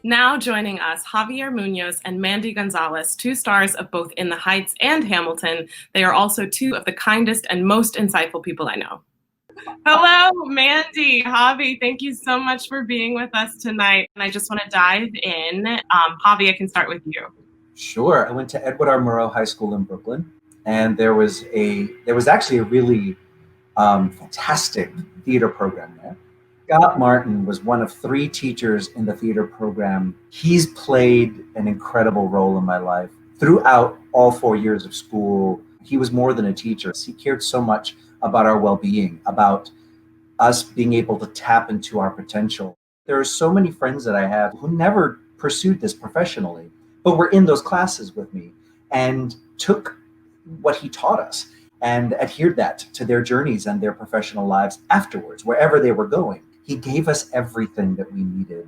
Now joining us, Javier Muñoz and Mandy Gonzalez, two stars of both In the Heights and Hamilton. They are also two of the kindest and most insightful people I know. Hello, Mandy, Javi, thank you so much for being with us tonight. And I just want to dive in. Javi, I can start with you. Sure. I went to Edward R. Murrow High School in Brooklyn, and there was actually a really fantastic theater program there. Scott Martin was one of 3 teachers in the theater program. He's played an incredible role in my life throughout all 4 years of school. He was more than a teacher. He cared so much about our well-being, about us being able to tap into our potential. There are so many friends that I have who never pursued this professionally, but were in those classes with me and took what he taught us and adhered that to their journeys and their professional lives afterwards, wherever they were going. He gave us everything that we needed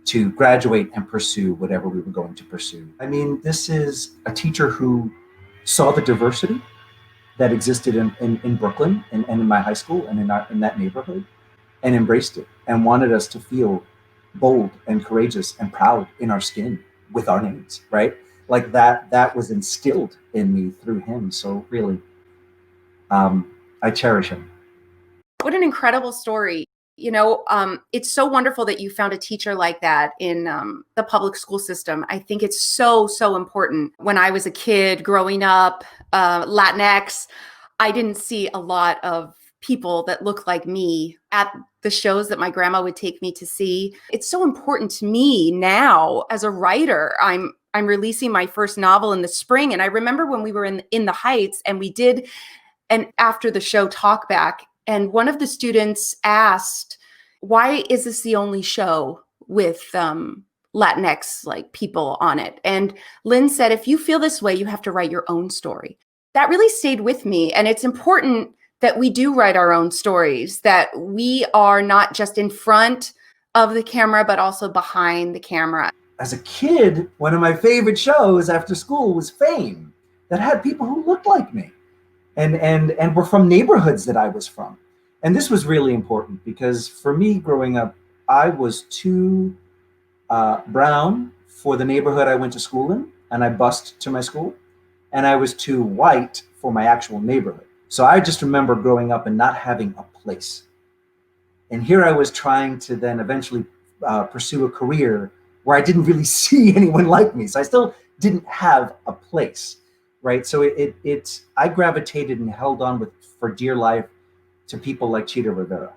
to graduate and pursue whatever we were going to pursue. I mean, this is a teacher who saw the diversity that existed in Brooklyn and in my high school and in that neighborhood, and embraced it and wanted us to feel bold and courageous and proud in our skin with our names, right? Like that was instilled in me through him. So really, I cherish him. What an incredible story. You know, it's so wonderful that you found a teacher like that in the public school system. I think it's so, so important. When I was a kid growing up, Latinx, I didn't see a lot of people that look like me at the shows that my grandma would take me to see. It's so important to me now as a writer. I'm releasing my first novel in the spring. And I remember when we were in the Heights and we did an after the show talk back. And one of the students asked, why is this the only show with Latinx like people on it? And Lynn said, if you feel this way, you have to write your own story. That really stayed with me. And it's important that we do write our own stories, that we are not just in front of the camera, but also behind the camera. As a kid, one of my favorite shows after school was Fame, that had people who looked like me and were from neighborhoods that I was from. And this was really important because for me growing up, I was too brown for the neighborhood I went to school in, and I bused to my school, and I was too white for my actual neighborhood. So I just remember growing up and not having a place. And here I was trying to then eventually pursue a career where I didn't really see anyone like me. So I still didn't have a place, right? So I gravitated and held on for dear life to people like Chita Rivera.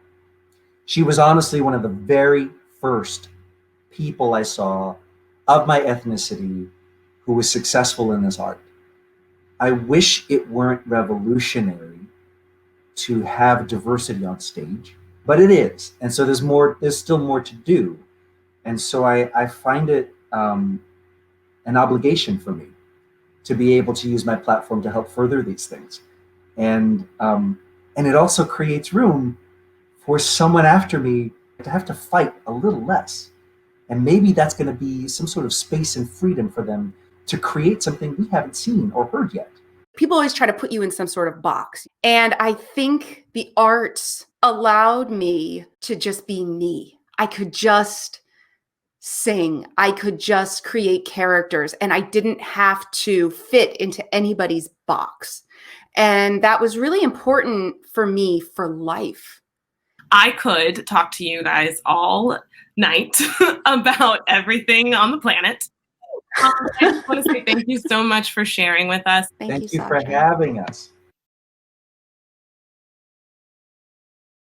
She was honestly one of the very first people I saw of my ethnicity who was successful in this art. I wish it weren't revolutionary to have diversity on stage, but it is. And so there's still more to do. And so I find it an obligation for me to be able to use my platform to help further these things. And it also creates room for someone after me to have to fight a little less. And maybe that's going to be some sort of space and freedom for them to create something we haven't seen or heard yet. People always try to put you in some sort of box. And I think the arts allowed me to just be me. I could just sing. I could just create characters, and I didn't have to fit into anybody's box. And that was really important for me for life. I could talk to you guys all night about everything on the planet. I just want to say thank you so much for sharing with us. Thank you for having us.